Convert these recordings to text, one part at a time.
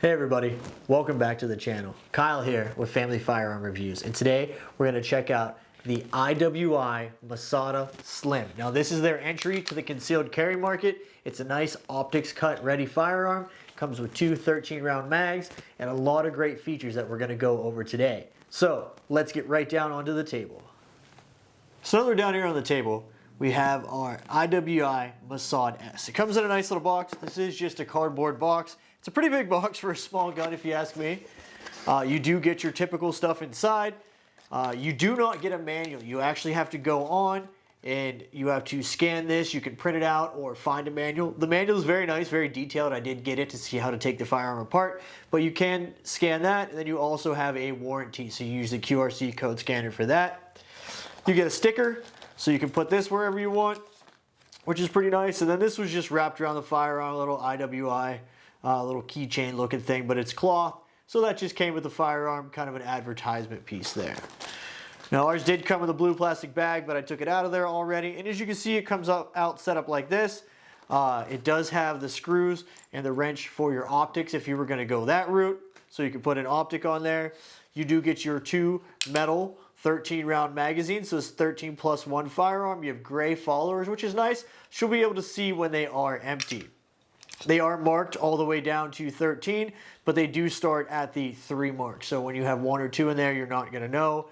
Hey everybody, welcome back to the channel. Kyle here with Family Firearm Reviews, and today we're going to check out the IWI Masada Slim. Now this is their entry to the concealed carry market. It's a nice optics cut ready firearm. Comes with two 13-round mags and a lot of great features that we're going to go over today. So let's get right down onto the table. So we're down here on the table. We have our IWI Masada S. It comes in a nice little box. This is just a cardboard box. It's a pretty big box for a small gun if you ask me. You do get your typical stuff inside. You do not get a manual. You actually have to go on and you have to scan this. You can print it out or find a manual. The manual is very nice, very detailed. I did get it to see how to take the firearm apart, but you can scan that, and then you also have a warranty. So you use the QRC code scanner for that. You get a sticker, so you can put this wherever you want, which is pretty nice. And then this was just wrapped around the firearm, a little IWI. Little keychain looking thing, but it's cloth, so that just came with the firearm, kind of an advertisement piece there. Now ours did come with a blue plastic bag, but I took it out of there already, and as you can see, it comes out set up like this. It does have the screws and the wrench for your optics if you were going to go that route, so you can put an optic on there. You do get your two metal 13-round magazines, so it's 13+1 firearm. You have gray followers, which is nice. You'll be able to see when they are empty. They are marked all the way down to 13, but they do start at the 3 mark. So when you have 1 or 2 in there, you're not going to know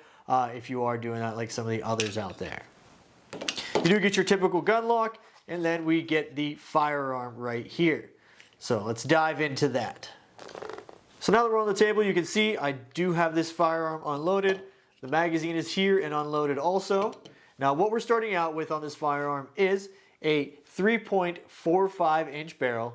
if you are doing that like some of the others out there. You do get your typical gun lock, and then we get the firearm right here. So let's dive into that. So now that we're on the table, you can see I do have this firearm unloaded. The magazine is here and unloaded also. Now what we're starting out with on this firearm is a 3.45 inch barrel,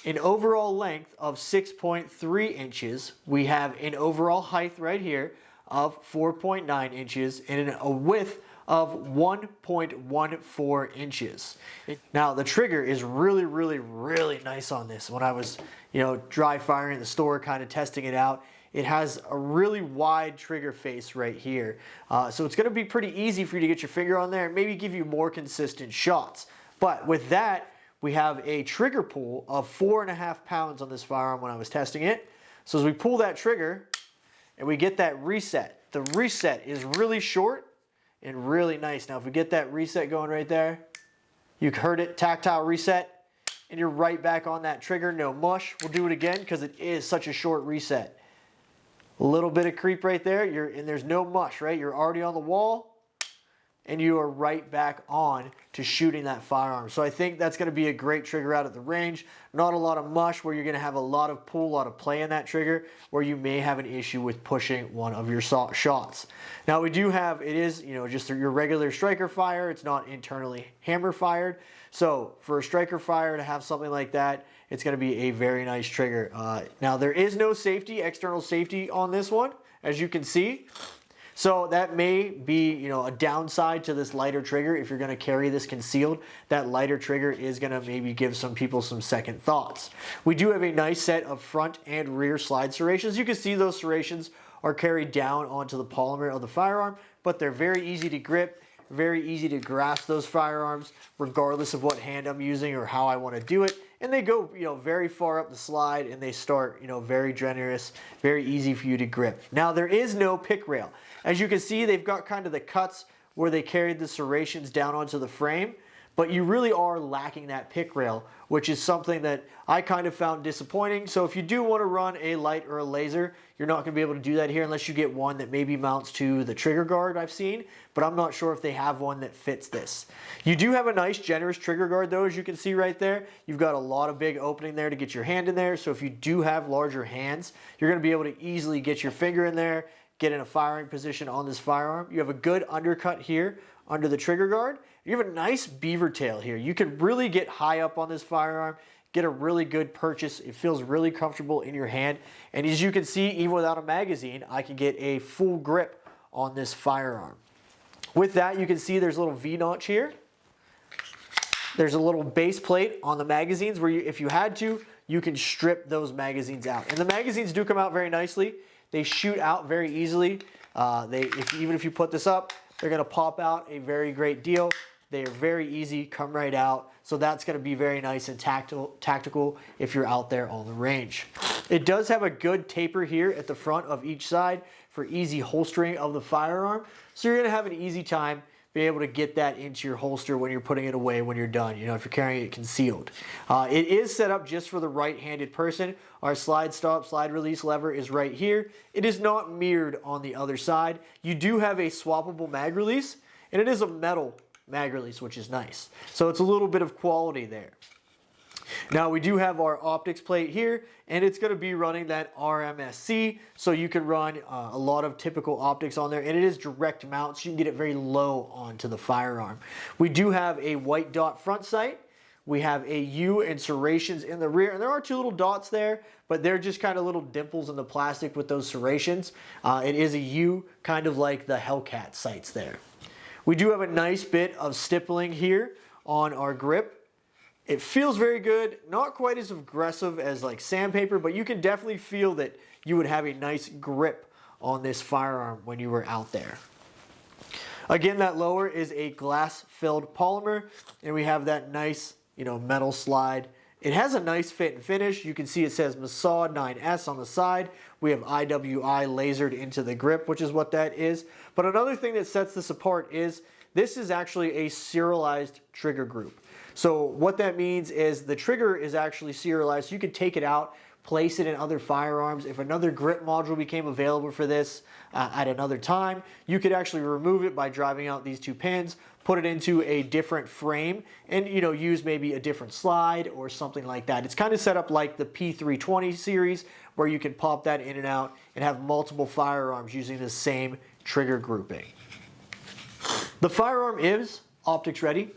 an overall length of 6.3 inches. We have an overall height right here of 4.9 inches and a width of 1.14 inches. Now the trigger is really nice on this. When I was, dry firing in the store, kind of testing it out, it has a really wide trigger face right here. So it's going to be pretty easy for you to get your finger on there and maybe give you more consistent shots. But with that, we have a trigger pull of 4.5 pounds on this firearm when I was testing it. So as we pull that trigger and we get that reset, the reset is really short and really nice. Now if we get that reset going right there, you heard it, tactile reset, and you're right back on that trigger, no mush. We'll do it again because it is such a short reset. A little bit of creep right there, and there's no mush, right? You're already on the wall, and you are right back on to shooting that firearm. So I think that's going to be a great trigger out at the range. Not a lot of mush where you're going to have a lot of pull, a lot of play in that trigger, where you may have an issue with pushing one of your shots. Now we do have, it is, just your regular striker fire. It's not internally hammer fired. So for a striker fire to have something like that, it's going to be a very nice trigger. Now there is no safety, external safety on this one, as you can see. So that may be, a downside to this lighter trigger. If you're going to carry this concealed, that lighter trigger is going to maybe give some people some second thoughts. We do have a nice set of front and rear slide serrations. You can see those serrations are carried down onto the polymer of the firearm, but they're very easy to grip, very easy to grasp those firearms, regardless of what hand I'm using or how I want to do it. And they go, very far up the slide, and they start, very generous, very easy for you to grip. Now, there is no pick rail. As you can see, they've got kind of the cuts where they carried the serrations down onto the frame, but you really are lacking that pick rail, which is something that I kind of found disappointing. So if you do want to run a light or a laser, you're not going to be able to do that here unless you get one that maybe mounts to the trigger guard I've seen, but I'm not sure if they have one that fits this. You do have a nice generous trigger guard though, as you can see right there. You've got a lot of big opening there to get your hand in there, so if you do have larger hands, you're going to be able to easily get your finger in there, get in a firing position on this firearm. You have a good undercut here under the trigger guard. You have a nice beaver tail here. You can really get high up on this firearm, get a really good purchase. It feels really comfortable in your hand. And as you can see, even without a magazine, I can get a full grip on this firearm. With that, you can see there's a little V-notch here. There's a little base plate on the magazines where if you had to, you can strip those magazines out. And the magazines do come out very nicely. They shoot out very easily. Even if you put this up, they're going to pop out a very great deal. They are very easy, come right out. So that's going to be very nice and tactical if you're out there on the range. It does have a good taper here at the front of each side for easy holstering of the firearm. So you're gonna have an easy time being able to get that into your holster when you're putting it away when you're done, you know, if you're carrying it concealed. It is set up just for the right-handed person. Our slide stop, slide release lever is right here. It is not mirrored on the other side. You do have a swappable mag release, and it is a metal mag release, which is nice. So it's a little bit of quality there. Now we do have our optics plate here, and it's going to be running that RMSC, so you can run a lot of typical optics on there, and it is direct mount, so you can get it very low onto the firearm. We do have a white dot front sight. We have a U and serrations in the rear, and there are two little dots there, but they're just kind of little dimples in the plastic with those serrations. It is a U, kind of like the Hellcat sights there. We do have a nice bit of stippling here on our grip. It feels very good, not quite as aggressive as like sandpaper, but you can definitely feel that you would have a nice grip on this firearm when you were out there. Again, that lower is a glass-filled polymer, and we have that nice, you know, metal slide. It has a nice fit and finish. You can see it says Masada S on the side. We have IWI lasered into the grip, which is what that is. But another thing that sets this apart is this is actually a serialized trigger group. So what that means is the trigger is actually serialized. You could take it out, place it in other firearms. If another grip module became available for this at another time, you could actually remove it by driving out these two pins, put it into a different frame, and you know, use maybe a different slide or something like that. It's kind of set up like the P320 series, where you can pop that in and out and have multiple firearms using the same trigger grouping. The firearm is optics ready.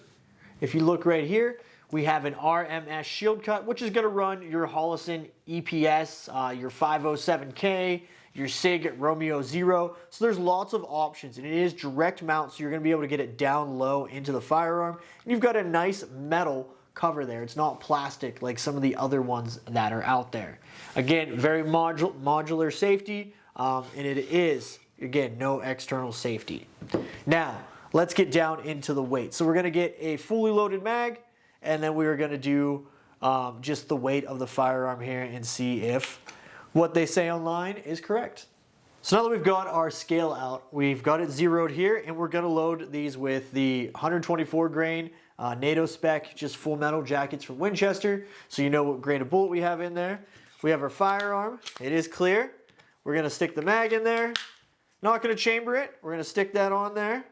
If you look right here, we have an RMS shield cut, which is going to run your Holosun EPS, your 507K, your SIG Romeo 0. So there's lots of options, and it is direct mount, so you're going to be able to get it down low into the firearm. And you've got a nice metal cover there. It's not plastic like some of the other ones that are out there. Again, very modular safety, and it is, again, no external safety. Now, let's get down into the weight. So we're going to get a fully loaded mag, and then we're going to do just the weight of the firearm here and see if what they say online is correct. So now that we've got our scale out, we've got it zeroed here, and we're going to load these with the 124 grain NATO spec, just full metal jackets from Winchester, so you know what grain of bullet we have in there. We have our firearm. It is clear. We're going to stick the mag in there. Not going to chamber it. We're going to stick that on there.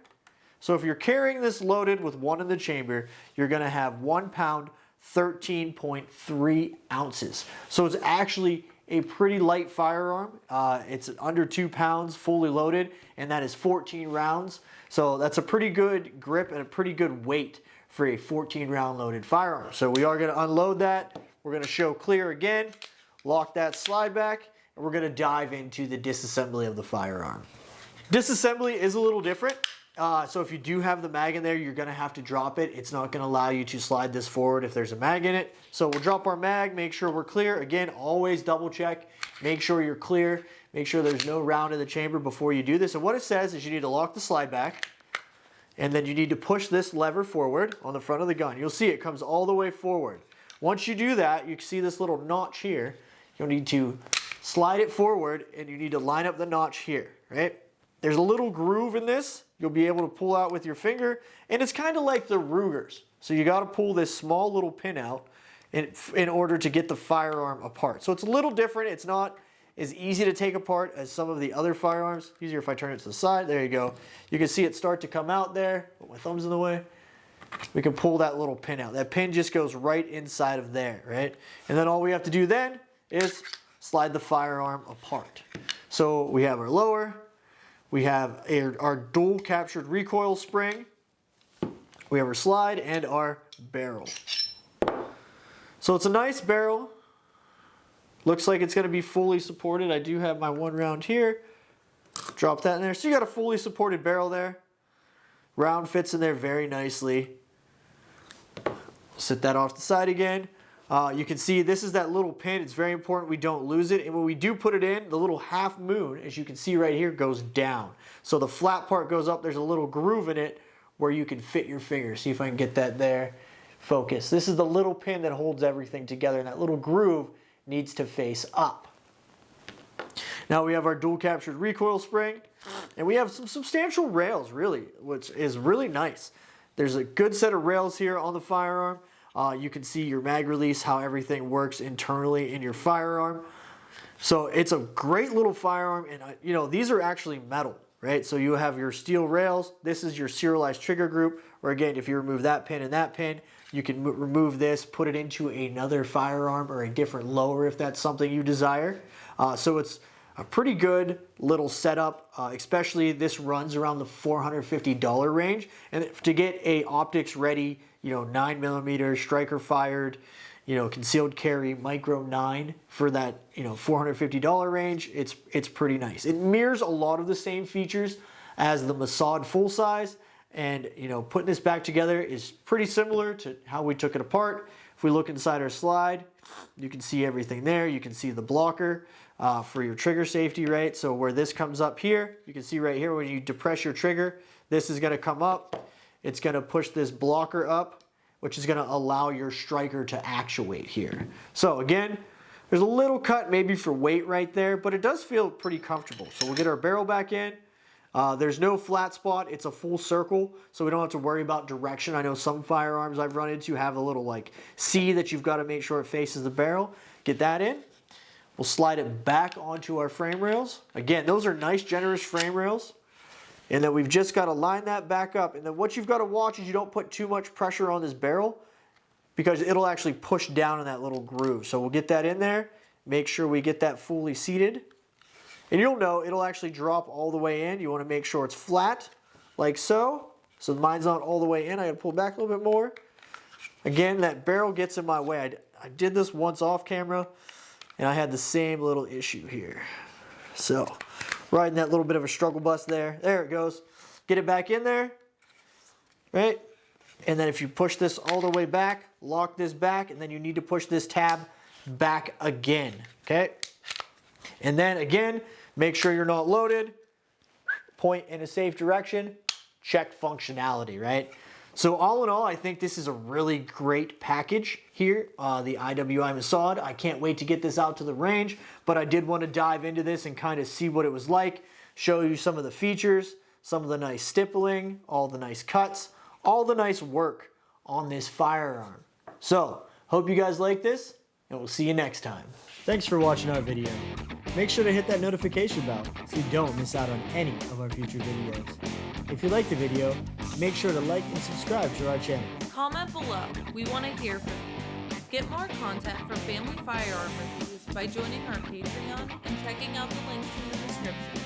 So if you're carrying this loaded with one in the chamber, you're going to have 1 pound, 13.3 ounces. So it's actually a pretty light firearm. It's under 2 pounds fully loaded, and that is 14 rounds. So that's a pretty good grip and a pretty good weight for a 14 round loaded firearm. So we are going to unload that. We're going to show clear again, lock that slide back, and we're going to dive into the disassembly of the firearm. Disassembly is a little different. So if you do have the mag in there, you're going to have to drop it. It's not going to allow you to slide this forward if there's a mag in it. So we'll drop our mag, make sure we're clear. Again, always double check. Make sure you're clear. Make sure there's no round in the chamber before you do this. And what it says is you need to lock the slide back, and then you need to push this lever forward on the front of the gun. You'll see it comes all the way forward. Once you do that, you can see this little notch here. You'll need to slide it forward, and you need to line up the notch here, right? There's a little groove in this. You'll be able to pull out with your finger, and it's kind of like the Rugers. So you got to pull this small little pin out in order to get the firearm apart. So it's a little different. It's not as easy to take apart as some of the other firearms. Easier if I turn it to the side. There you go. You can see it start to come out there. Put my thumb's in the way. We can pull that little pin out. That pin just goes right inside of there, right? And then all we have to do then is slide the firearm apart. So we have our lower. We have our dual captured recoil spring. We have our slide and our barrel. So it's a nice barrel. Looks like it's going to be fully supported. I do have my 1 round here. Drop that in there. So you got a fully supported barrel there. Round fits in there very nicely. Set that off the side again. You can see this is that little pin. It's very important we don't lose it. And when we do put it in, the little half moon, as you can see right here, goes down. So the flat part goes up. There's a little groove in it where you can fit your finger. See if I can get that there. Focus. This is the little pin that holds everything together. And that little groove needs to face up. Now we have our dual captured recoil spring, and we have some substantial rails, really, which is really nice. There's a good set of rails here on the firearm. You can see your mag release, how everything works internally in your firearm. So it's a great little firearm, and you know, these are actually metal, right? So you have your steel rails. This is your serialized trigger group, or again, if you remove that pin and that pin, you can remove this, put it into another firearm or a different lower if that's something you desire. So it's a pretty good little setup, especially this runs around the $450 range. And to get a optics ready, you know, 9mm striker fired, you know, concealed carry micro 9 for that, you know, $450 range, it's pretty nice. It mirrors a lot of the same features as the Masada full size, and you know, putting this back together is pretty similar to how we took it apart. If we look inside our slide, you can see everything there. You can see the blocker for your trigger safety, right? So where this comes up here, you can see right here when you depress your trigger, this is going to come up. It's going to push this blocker up, which is going to allow your striker to actuate here. So again, there's a little cut maybe for weight right there, but it does feel pretty comfortable. So we'll get our barrel back in. There's no flat spot. It's a full circle, so we don't have to worry about direction. I know some firearms I've run into have a little like C that you've got to make sure it faces the barrel. Get that in. We'll slide it back onto our frame rails. Again, those are nice, generous frame rails. And then we've just got to line that back up. And then what you've got to watch is you don't put too much pressure on this barrel, because it'll actually push down in that little groove. So we'll get that in there, make sure we get that fully seated. And you'll know it'll actually drop all the way in. You want to make sure it's flat, like so. So mine's not all the way in. I got to pull back a little bit more. Again, that barrel gets in my way. I did this once off camera, and I had the same little issue here. So riding that little bit of a struggle bus there. There it goes. Get it back in there, right? And then if you push this all the way back, lock this back, and then you need to push this tab back again, okay? And then again, make sure you're not loaded, point in a safe direction, check functionality, right? So all in all, I think this is a really great package here, the IWI Masada. I can't wait to get this out to the range, but I did want to dive into this and kind of see what it was like, show you some of the features, some of the nice stippling, all the nice cuts, all the nice work on this firearm. So, hope you guys like this, and we'll see you next time. Thanks for watching our video. Make sure to hit that notification bell so you don't miss out on any of our future videos. If you like the video, make sure to like and subscribe to our channel. Comment below. We want to hear from you. Get more content from family firearm reviews by joining our Patreon and checking out the links in the description.